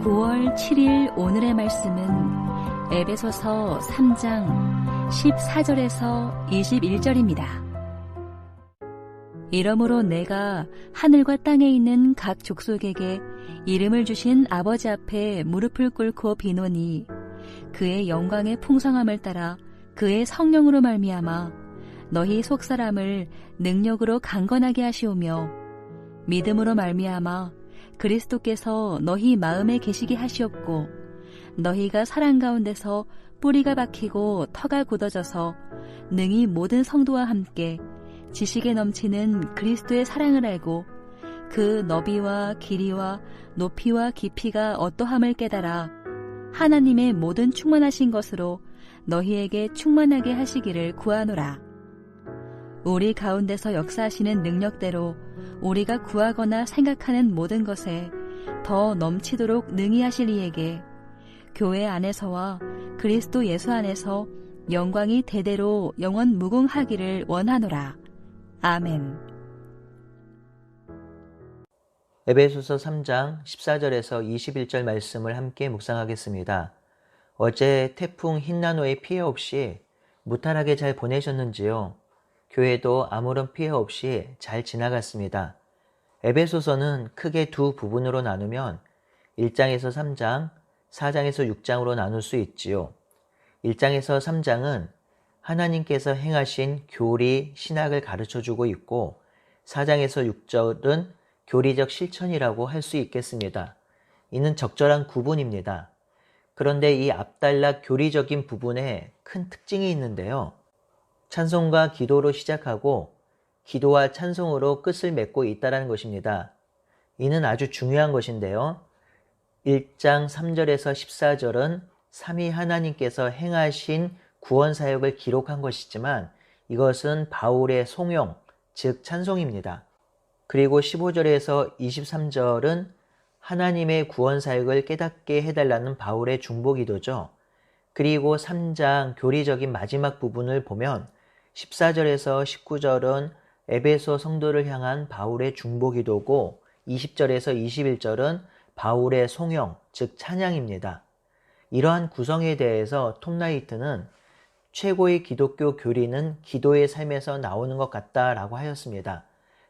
9월 7일 오늘의 말씀은 에베소서 3장 14절에서 21절입니다. 이러므로 내가 하늘과 땅에 있는 각 족속에게 이름을 주신 아버지 앞에 무릎을 꿇고 비노니 그의 영광의 풍성함을 따라 그의 성령으로 말미암아 너희 속사람을 능력으로 강건하게 하시오며 믿음으로 말미암아 그리스도께서 너희 마음에 계시게 하시옵고 너희가 사랑 가운데서 뿌리가 박히고 터가 굳어져서 능히 모든 성도와 함께 지식에 넘치는 그리스도의 사랑을 알고 그 너비와 길이와 높이와 깊이가 어떠함을 깨달아 하나님의 모든 충만하신 것으로 너희에게 충만하게 하시기를 구하노라. 우리 가운데서 역사하시는 능력대로 우리가 구하거나 생각하는 모든 것에 더 넘치도록 능히 하실 이에게 교회 안에서와 그리스도 예수 안에서 영광이 대대로 영원 무궁하기를 원하노라. 아멘. 에베소서 3장 14절에서 21절 말씀을 함께 묵상하겠습니다. 어제 태풍 흰나노의 피해 없이 무탈하게 잘 보내셨는지요? 교회도 아무런 피해 없이 잘 지나갔습니다. 에베소서는 크게 두 부분으로 나누면 1장에서 3장, 4장에서 6장으로 나눌 수 있지요. 1장에서 3장은 하나님께서 행하신 교리, 신학을 가르쳐주고 있고 4장에서 6절은 교리적 실천이라고 할 수 있겠습니다. 이는 적절한 구분입니다. 그런데 이 앞단락 교리적인 부분에 큰 특징이 있는데요. 찬송과 기도로 시작하고 기도와 찬송으로 끝을 맺고 있다는 것입니다. 이는 아주 중요한 것인데요. 1장 3절에서 14절은 삼위 하나님께서 행하신 구원 사역을 기록한 것이지만 이것은 바울의 송영, 즉 찬송입니다. 그리고 15절에서 23절은 하나님의 구원 사역을 깨닫게 해달라는 바울의 중보기도죠. 그리고 3장 교리적인 마지막 부분을 보면 14절에서 19절은 에베소 성도를 향한 바울의 중보기도고 20절에서 21절은 바울의 송영, 즉 찬양입니다. 이러한 구성에 대해서 톰 라이트는 최고의 기독교 교리는 기도의 삶에서 나오는 것 같다라고 하였습니다.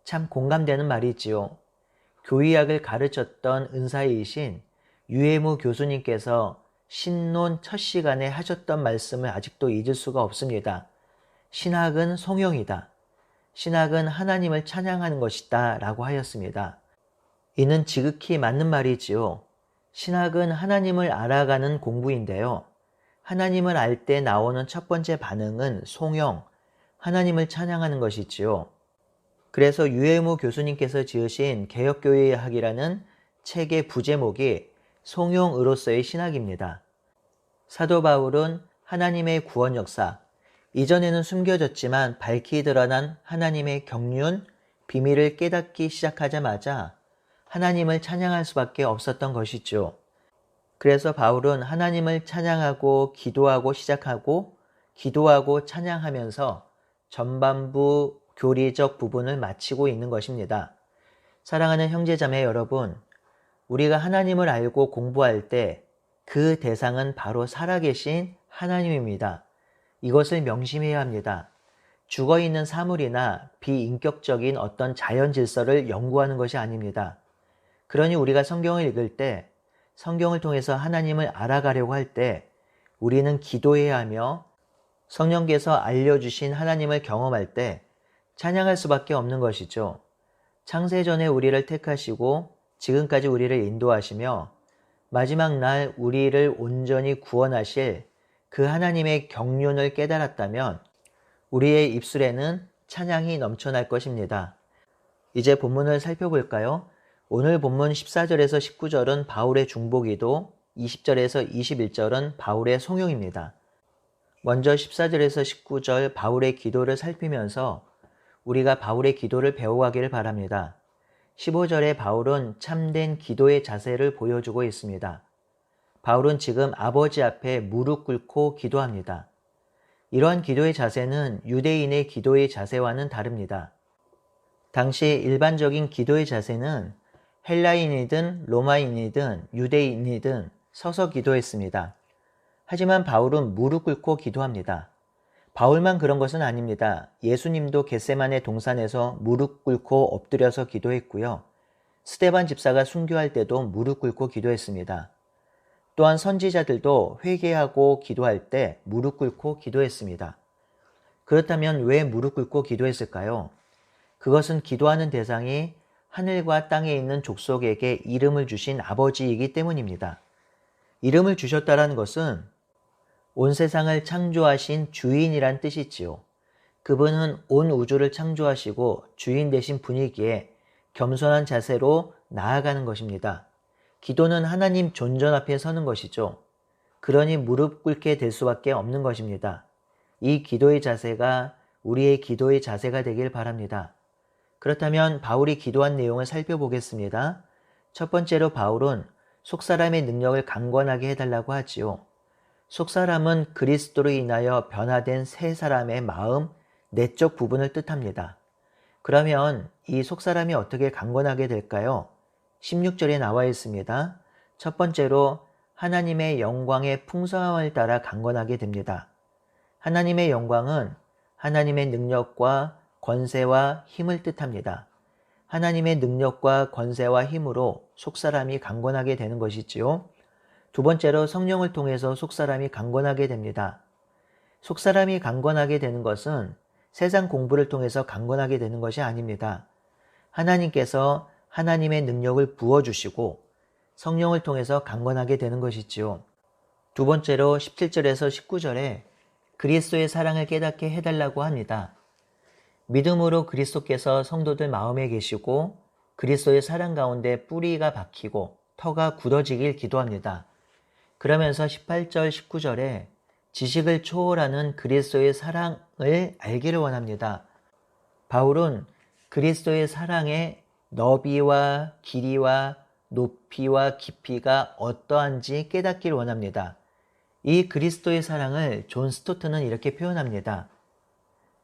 참 공감되는 말이지요. 교의학을 가르쳤던 은사이신 유해무 교수님께서 신론 첫 시간에 하셨던 말씀을 아직도 잊을 수가 없습니다. 신학은 송영이다. 신학은 하나님을 찬양하는 것이다 라고 하였습니다. 이는 지극히 맞는 말이지요. 신학은 하나님을 알아가는 공부인데요. 하나님을 알 때 나오는 첫 번째 반응은 송영, 하나님을 찬양하는 것이지요. 그래서 유해무 교수님께서 지으신 개혁교회학이라는 책의 부제목이 송영으로서의 신학입니다. 사도 바울은 하나님의 구원 역사, 이전에는 숨겨졌지만 밝히 드러난 하나님의 경륜, 비밀을 깨닫기 시작하자마자 하나님을 찬양할 수밖에 없었던 것이죠. 그래서 바울은 하나님을 찬양하고 기도하고 시작하고 기도하고 찬양하면서 전반부 교리적 부분을 마치고 있는 것입니다. 사랑하는 형제자매 여러분, 우리가 하나님을 알고 공부할 때 그 대상은 바로 살아계신 하나님입니다. 이것을 명심해야 합니다. 죽어있는 사물이나 비인격적인 어떤 자연 질서를 연구하는 것이 아닙니다. 그러니 우리가 성경을 읽을 때 성경을 통해서 하나님을 알아가려고 할 때 우리는 기도해야 하며 성령께서 알려주신 하나님을 경험할 때 찬양할 수밖에 없는 것이죠. 창세전에 우리를 택하시고 지금까지 우리를 인도하시며 마지막 날 우리를 온전히 구원하실 그 하나님의 경륜을 깨달았다면 우리의 입술에는 찬양이 넘쳐날 것입니다. 이제 본문을 살펴볼까요? 오늘 본문 14절에서 19절은 바울의 중보기도, 20절에서 21절은 바울의 송영입니다. 먼저 14절에서 19절 바울의 기도를 살피면서 우리가 바울의 기도를 배워가기를 바랍니다. 15절에 바울은 참된 기도의 자세를 보여주고 있습니다. 바울은 지금 아버지 앞에 무릎 꿇고 기도합니다. 이러한 기도의 자세는 유대인의 기도의 자세와는 다릅니다. 당시 일반적인 기도의 자세는 헬라인이든 로마인이든 유대인이든 서서 기도했습니다. 하지만 바울은 무릎 꿇고 기도합니다. 바울만 그런 것은 아닙니다. 예수님도 겟세마네 동산에서 무릎 꿇고 엎드려서 기도했고요. 스데반 집사가 순교할 때도 무릎 꿇고 기도했습니다. 또한 선지자들도 회개하고 기도할 때 무릎 꿇고 기도했습니다. 그렇다면 왜 무릎 꿇고 기도했을까요? 그것은 기도하는 대상이 하늘과 땅에 있는 족속에게 이름을 주신 아버지이기 때문입니다. 이름을 주셨다는 것은 온 세상을 창조하신 주인이란 뜻이지요. 그분은 온 우주를 창조하시고 주인 되신 분이기에 겸손한 자세로 나아가는 것입니다. 기도는 하나님 존전 앞에 서는 것이죠. 그러니 무릎 꿇게 될 수밖에 없는 것입니다. 이 기도의 자세가 우리의 기도의 자세가 되길 바랍니다. 그렇다면 바울이 기도한 내용을 살펴보겠습니다. 첫 번째로 바울은 속사람의 능력을 강건하게 해달라고 하지요. 속사람은 그리스도로 인하여 변화된 새 사람의 마음, 내적 부분을 뜻합니다. 그러면 이 속사람이 어떻게 강건하게 될까요? 16절에 나와 있습니다. 첫 번째로 하나님의 영광의 풍성함을 따라 강건하게 됩니다. 하나님의 영광은 하나님의 능력과 권세와 힘을 뜻합니다. 하나님의 능력과 권세와 힘으로 속사람이 강건하게 되는 것이지요. 두 번째로 성령을 통해서 속사람이 강건하게 됩니다. 속사람이 강건하게 되는 것은 세상 공부를 통해서 강건하게 되는 것이 아닙니다. 하나님께서 하나님의 능력을 부어주시고 성령을 통해서 강건하게 되는 것이지요. 두 번째로 17절에서 19절에 그리스도의 사랑을 깨닫게 해달라고 합니다. 믿음으로 그리스도께서 성도들 마음에 계시고 그리스도의 사랑 가운데 뿌리가 박히고 터가 굳어지길 기도합니다. 그러면서 18절, 19절에 지식을 초월하는 그리스도의 사랑을 알기를 원합니다. 바울은 그리스도의 사랑의 너비와 길이와 높이와 깊이가 어떠한지 깨닫기를 원합니다. 이 그리스도의 사랑을 존 스토트는 이렇게 표현합니다.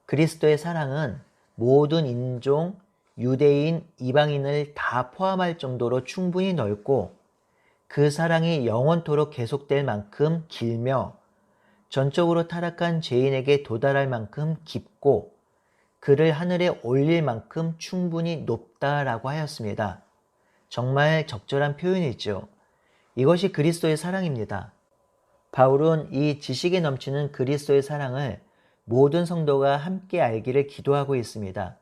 그리스도의 사랑은 모든 인종, 유대인, 이방인을 다 포함할 정도로 충분히 넓고 그 사랑이 영원토록 계속될 만큼 길며 전적으로 타락한 죄인에게 도달할 만큼 깊고 그를 하늘에 올릴 만큼 충분히 높다라고 하였습니다. 정말 적절한 표현이죠. 이것이 그리스도의 사랑입니다. 바울은 이 지식에 넘치는 그리스도의 사랑을 모든 성도가 함께 알기를 기도하고 있습니다.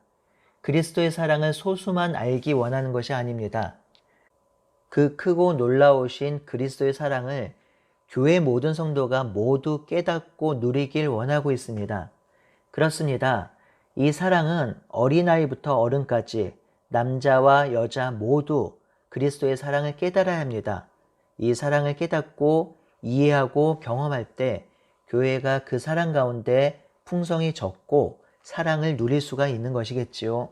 그리스도의 사랑을 소수만 알기 원하는 것이 아닙니다. 그 크고 놀라우신 그리스도의 사랑을 교회 모든 성도가 모두 깨닫고 누리길 원하고 있습니다. 그렇습니다. 이 사랑은 어린아이부터 어른까지 남자와 여자 모두 그리스도의 사랑을 깨달아야 합니다. 이 사랑을 깨닫고 이해하고 경험할 때 교회가 그 사랑 가운데 풍성이 졌고 사랑을 누릴 수가 있는 것이겠지요.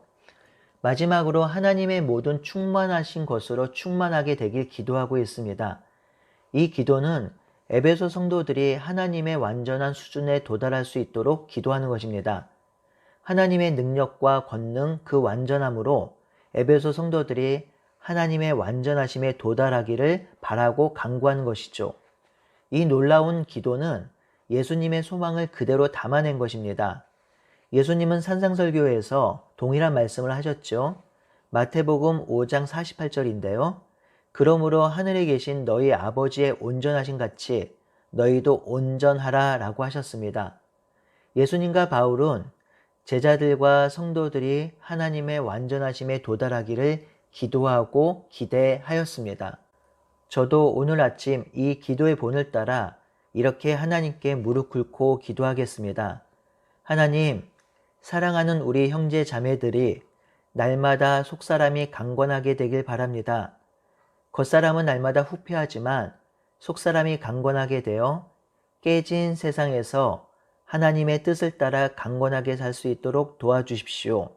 마지막으로 하나님의 모든 충만하신 것으로 충만하게 되길 기도하고 있습니다. 이 기도는 에베소 성도들이 하나님의 완전한 수준에 도달할 수 있도록 기도하는 것입니다. 하나님의 능력과 권능 그 완전함으로 에베소 성도들이 하나님의 완전하심에 도달하기를 바라고 간구하는 것이죠. 이 놀라운 기도는 예수님의 소망을 그대로 담아낸 것입니다. 예수님은 산상설교에서 동일한 말씀을 하셨죠. 마태복음 5장 48절인데요. 그러므로 하늘에 계신 너희 아버지의 온전하신 같이 너희도 온전하라 라고 하셨습니다. 예수님과 바울은 제자들과 성도들이 하나님의 완전하심에 도달하기를 기도하고 기대하였습니다. 저도 오늘 아침 이 기도의 본을 따라 이렇게 하나님께 무릎 꿇고 기도하겠습니다. 하나님, 사랑하는 우리 형제 자매들이 날마다 속사람이 강건하게 되길 바랍니다. 겉사람은 날마다 후패하지만 속사람이 강건하게 되어 깨진 세상에서 하나님의 뜻을 따라 강건하게 살 수 있도록 도와주십시오.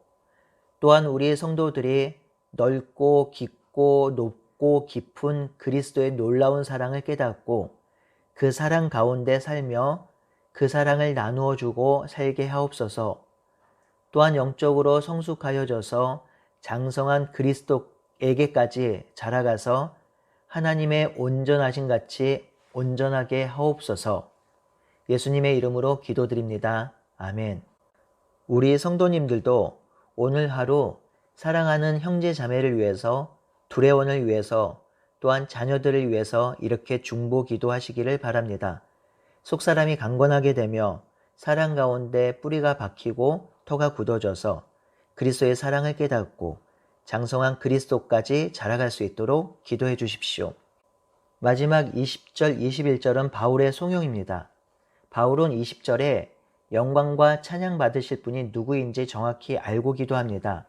또한 우리 성도들이 넓고 깊고 높고 깊은 그리스도의 놀라운 사랑을 깨닫고 그 사랑 가운데 살며 그 사랑을 나누어 주고 살게 하옵소서. 또한 영적으로 성숙하여져서 장성한 그리스도의 그리스도에게까지 자라가서 하나님의 온전하신 같이 온전하게 하옵소서. 예수님의 이름으로 기도드립니다. 아멘. 우리 성도님들도 오늘 하루 사랑하는 형제 자매를 위해서, 두레원을 위해서, 또한 자녀들을 위해서 이렇게 중보 기도하시기를 바랍니다. 속사람이 강건하게 되며 사랑 가운데 뿌리가 박히고 터가 굳어져서 그리스도의 사랑을 깨닫고 장성한 그리스도까지 자라갈 수 있도록 기도해 주십시오. 마지막 20절, 21절은 바울의 송용입니다. 바울은 20절에 영광과 찬양 받으실 분이 누구인지 정확히 알고 기도합니다.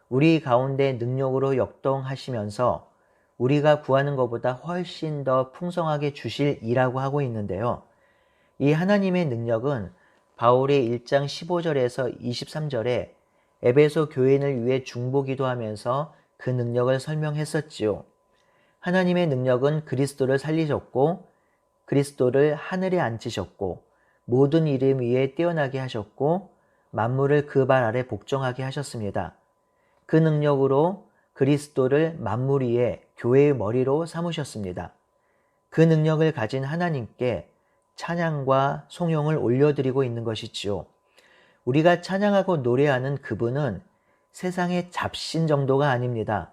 우리 가운데 능력으로 역동하시면서 우리가 구하는 것보다 훨씬 더 풍성하게 주실 이라고 하고 있는데요. 이 하나님의 능력은 바울이 1장 15절에서 23절에 에베소 교인을 위해 중보 기도하면서 그 능력을 설명했었지요. 하나님의 능력은 그리스도를 살리셨고 그리스도를 하늘에 앉히셨고 모든 이름 위에 뛰어나게 하셨고 만물을 그 발 아래 복종하게 하셨습니다. 그 능력으로 그리스도를 만물 위에 교회의 머리로 삼으셨습니다. 그 능력을 가진 하나님께 찬양과 송영을 올려드리고 있는 것이지요. 우리가 찬양하고 노래하는 그분은 세상의 잡신 정도가 아닙니다.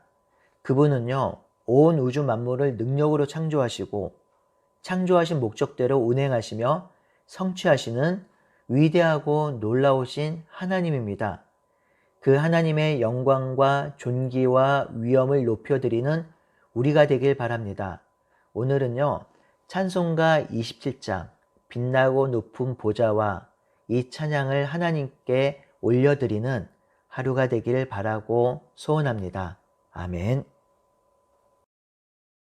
그분은요, 온 우주 만물을 능력으로 창조하시고 창조하신 목적대로 운행하시며 성취하시는 위대하고 놀라우신 하나님입니다. 그 하나님의 영광과 존귀와 위엄을 높여드리는 우리가 되길 바랍니다. 오늘은요, 찬송가 27장 빛나고 높은 보좌와 이 찬양을 하나님께 올려드리는 하루가 되길 바라고 소원합니다. 아멘.